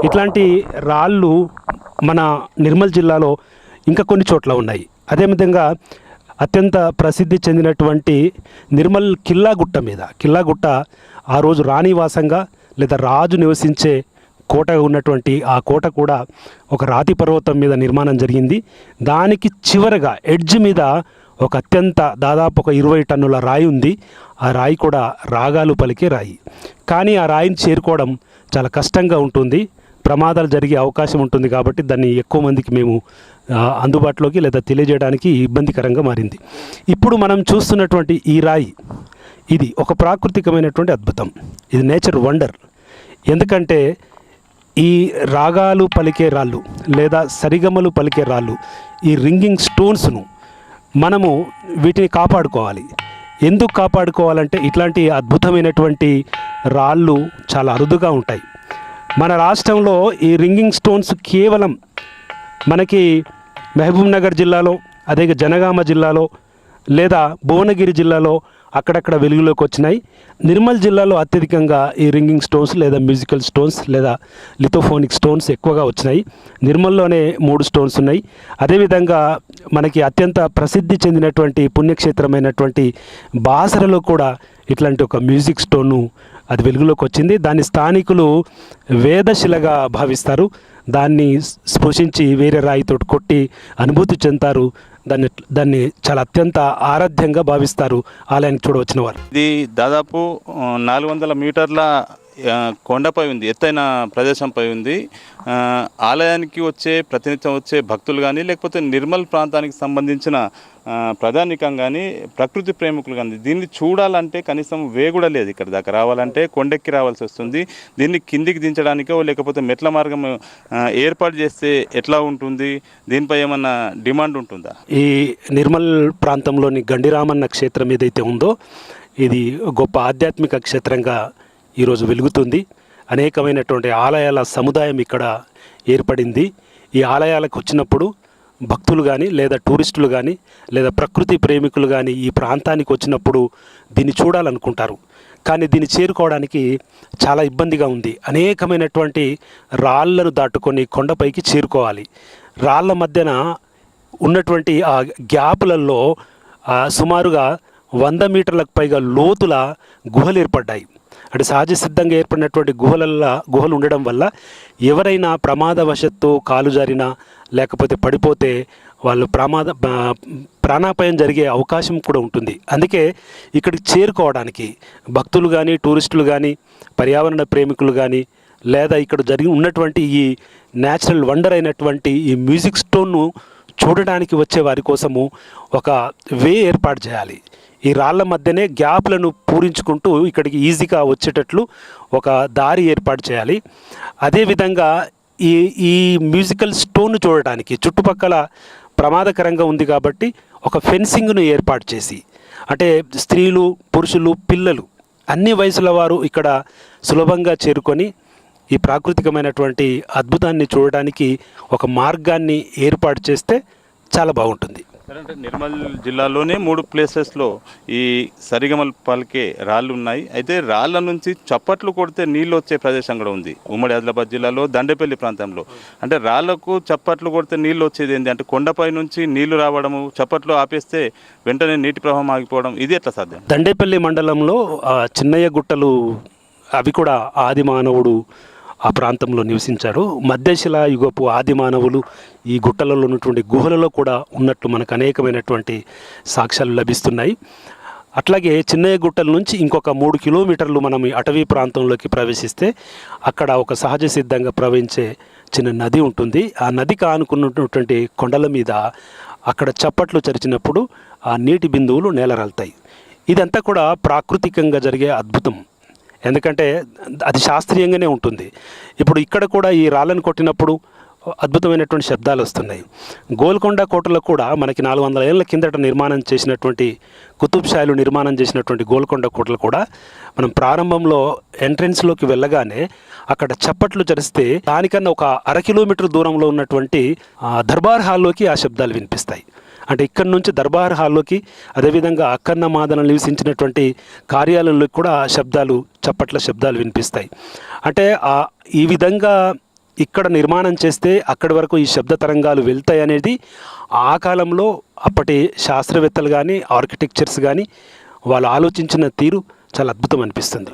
ఇట్లాంటి రాళ్ళు మన నిర్మల్ జిల్లాలో ఇంకా కొన్ని చోట్ల ఉన్నాయి. అదేవిధంగా అత్యంత ప్రసిద్ధి చెందినటువంటి నిర్మల్ కిల్లాగుట్ట ఆ రోజు రాణివాసంగా లేదా రాజు నివసించే కోట ఉన్నటువంటి ఆ కోట కూడా ఒక రాతి పర్వతం మీద నిర్మాణం జరిగింది. దానికి చివరగా ఎడ్జ్ మీద ఒక అత్యంత దాదాపు ఒక 20 టన్నుల రాయి ఉంది. ఆ రాయి కూడా రాగాలు పలికే రాయి. కానీ ఆ రాయిని చేరుకోవడం చాలా కష్టంగా ఉంటుంది, ప్రమాదాలు జరిగే అవకాశం ఉంటుంది. కాబట్టి దాన్ని ఎక్కువ మందికి మేము అందుబాటులోకి లేదా తెలియజేయడానికి ఇబ్బందికరంగా మారింది. ఇప్పుడు మనం చూస్తున్నటువంటి ఈ రాయి ఇది ఒక ప్రాకృతికమైనటువంటి అద్భుతం. ఇది నేచర్ వండర్. ఎందుకంటే ఈ రాగాలు పలికే రాళ్ళు లేదా సరిగమలు పలికే రాళ్ళు, ఈ రింగింగ్ స్టోన్స్ను మనము వీటిని కాపాడుకోవాలి. ఎందుకు కాపాడుకోవాలంటే ఇట్లాంటి అద్భుతమైనటువంటి రాళ్ళు చాలా అరుదుగా ఉంటాయి. మన రాష్ట్రంలో ఈ రింగింగ్ స్టోన్స్ కేవలం మనకి మహబూబ్ నగర్ జిల్లాలో, అదే జనగామ జిల్లాలో లేదా భువనగిరి జిల్లాలో అక్కడక్కడ వెలుగులోకి వచ్చినాయి. నిర్మల్ జిల్లాలో అత్యధికంగా ఈ రింగింగ్ స్టోన్స్ లేదా మ్యూజికల్ స్టోన్స్ లేదా లిథోఫోనిక్ స్టోన్స్ ఎక్కువగా వచ్చినాయి. నిర్మల్లోనే 3 స్టోన్స్ ఉన్నాయి. అదేవిధంగా మనకి అత్యంత ప్రసిద్ధి చెందినటువంటి పుణ్యక్షేత్రమైనటువంటి బాసరలో కూడా ఇట్లాంటి ఒక మ్యూజిక్ స్టోను అది వెలుగులోకి వచ్చింది. దాన్ని స్థానికులు వేదశిలగా భావిస్తారు. దాన్ని స్పృశించి వేరే రాయితో కొట్టి అనుభూతి చెందుతారు. దాన్ని చాలా అత్యంత ఆరాధ్యంగా భావిస్తారు ఆలయానికి చూడవచ్చిన వారు. ఇది దాదాపు 400 మీటర్ల కొండపై ఉంది, ఎత్తైన ప్రదేశంపై ఉంది. ఆలయానికి ప్రతినిత్యం వచ్చే భక్తులు కానీ లేకపోతే నిర్మల్ ప్రాంతానికి సంబంధించిన ప్రధానికం కానీ ప్రకృతి ప్రేమికులు కానీ దీన్ని చూడాలంటే కనీసం వేగుడ లేదు. ఇక్కడ దాకా రావాలంటే కొండెక్కి రావాల్సి వస్తుంది. దీన్ని కిందికి దించడానికో లేకపోతే మెట్ల మార్గం ఏర్పాటు చేస్తే ఎట్లా ఉంటుంది? దీనిపై ఏమన్నా డిమాండ్ ఉంటుందా? ఈ నిర్మల్ ప్రాంతంలోని గండిరామన్న క్షేత్రం ఏదైతే ఉందో ఇది గొప్ప ఆధ్యాత్మిక క్షేత్రంగా ఈరోజు వెలుగుతుంది. అనేకమైనటువంటి ఆలయాల సముదాయం ఇక్కడ ఏర్పడింది. ఈ ఆలయాలకు వచ్చినప్పుడు భక్తులు కానీ లేదా టూరిస్టులు కానీ లేదా ప్రకృతి ప్రేమికులు కానీ ఈ ప్రాంతానికి వచ్చినప్పుడు దీన్ని చూడాలనుకుంటారు. కానీ దీన్ని చేరుకోవడానికి చాలా ఇబ్బందిగా ఉంది. అనేకమైనటువంటి రాళ్లను దాటుకొని కొండపైకి చేరుకోవాలి. రాళ్ల మధ్యన ఉన్నటువంటి ఆ గ్యాపులలో సుమారుగా 100 మీటర్లకు పైగా లోతుల గుహలు ఏర్పడ్డాయి. అంటే సహజ సిద్ధంగా ఏర్పడినటువంటి గుహలు ఉండడం వల్ల ఎవరైనా ప్రమాదవశత్తు కాలు జారినా లేకపోతే పడిపోతే వాళ్ళు ప్రాణాపాయం జరిగే అవకాశం కూడా ఉంటుంది. అందుకే ఇక్కడికి చేరుకోవడానికి భక్తులు కానీ టూరిస్టులు కానీ పర్యావరణ ప్రేమికులు కానీ లేదా ఇక్కడ ఉన్నటువంటి ఈ న్యాచురల్ వండర్ అయినటువంటి ఈ మ్యూజిక్ స్టోన్ను చూడడానికి వచ్చే వారి కోసము ఒక ఏర్పాటు చేయాలి. ఈ రాళ్ల మధ్యనే గ్యాప్లను పూరించుకుంటూ ఇక్కడికి ఈజీగా వచ్చేటట్లు ఒక దారి ఏర్పాటు చేయాలి. అదేవిధంగా ఈ మ్యూజికల్ స్టోన్ చూడడానికి చుట్టుపక్కల ప్రమాదకరంగా ఉంది కాబట్టి ఒక ఫెన్సింగ్ను ఏర్పాటు చేసి, అంటే స్త్రీలు పురుషులు పిల్లలు అన్ని వయసుల వారు ఇక్కడ సులభంగా చేరుకొని ఈ ప్రాకృతికమైనటువంటి అద్భుతాన్ని చూడడానికి ఒక మార్గాన్ని ఏర్పాటు చేస్తే చాలా బాగుంటుంది. అంటే నిర్మల్ జిల్లాలోనే 3 ప్లేసెస్లో ఈ సరిగమలు పలికే రాళ్ళు ఉన్నాయి. అయితే రాళ్ళ నుంచి చప్పట్లు కొడితే నీళ్ళు వచ్చే ప్రదేశం కూడా ఉంది ఉమ్మడి ఆదిలాబాద్ జిల్లాలో దండేపల్లి ప్రాంతంలో. అంటే రాళ్లకు చప్పట్లు కొడితే నీళ్ళు వచ్చేది ఏంటి అంటే కొండపై నుంచి నీళ్లు రావడము, చప్పట్లు ఆపేస్తే వెంటనే నీటి ప్రవాహం ఆగిపోవడం, ఇది ఎట్లా సాధ్యం? దండేపల్లి మండలంలో చిన్నయ్య గుట్టలు అవి కూడా ఆది మానవుడు ఆ ప్రాంతంలో నివసించారు. మధ్యశిలా యుగపు ఆది మానవులు ఈ గుట్టలలో ఉన్నటువంటి గుహలలో కూడా ఉన్నట్లు మనకు అనేకమైనటువంటి సాక్ష్యాలు లభిస్తున్నాయి. అట్లాగే చిన్నయ్య గుట్టల నుంచి ఇంకొక 3 కిలోమీటర్లు మనం అటవీ ప్రాంతంలోకి ప్రవేశిస్తే అక్కడ ఒక సహజ సిద్ధంగా ప్రవహించే చిన్న నది ఉంటుంది. ఆ నదికి ఆనుకున్నటువంటి కొండల మీద అక్కడ చప్పట్లు చరిచినప్పుడు ఆ నీటి బిందువులు నేలరాలుతాయి. ఇదంతా కూడా ప్రాకృతికంగా జరిగే అద్భుతం. ఎందుకంటే అది శాస్త్రీయంగానే ఉంటుంది. ఇప్పుడు ఇక్కడ కూడా ఈ రాళ్ళను కొట్టినప్పుడు అద్భుతమైనటువంటి శబ్దాలు వస్తున్నాయి. గోల్కొండ కోటలో కూడా మనకి 400 ఏళ్ల కిందట నిర్మాణం చేసినటువంటి కుతుబ్ షాలు నిర్మాణం చేసినటువంటి గోల్కొండ కోటలు కూడా మనం ప్రారంభంలో ఎంట్రెన్స్లోకి వెళ్ళగానే అక్కడ చప్పట్లు చరిస్తే దానికన్నా ఒక 1/2 కిలోమీటర్ దూరంలో ఉన్నటువంటి దర్బార్ హాల్లోకి ఆ శబ్దాలు వినిపిస్తాయి. అంటే ఇక్కడి నుంచి దర్బార్ హాల్లోకి, అదేవిధంగా అక్కన్న మాదన నివసించినటువంటి కార్యాలయంలోకి కూడా చప్పట్ల శబ్దాలు వినిపిస్తాయి. అంటే ఈ విధంగా ఇక్కడ నిర్మాణం చేస్తే అక్కడి వరకు ఈ శబ్ద తరంగాలు వెళ్తాయి అనేది ఆ కాలంలో అప్పటి శాస్త్రవేత్తలు కానీ ఆర్కిటెక్చర్స్ కానీ వాళ్ళు ఆలోచించిన తీరు చాలా అద్భుతం అనిపిస్తుంది.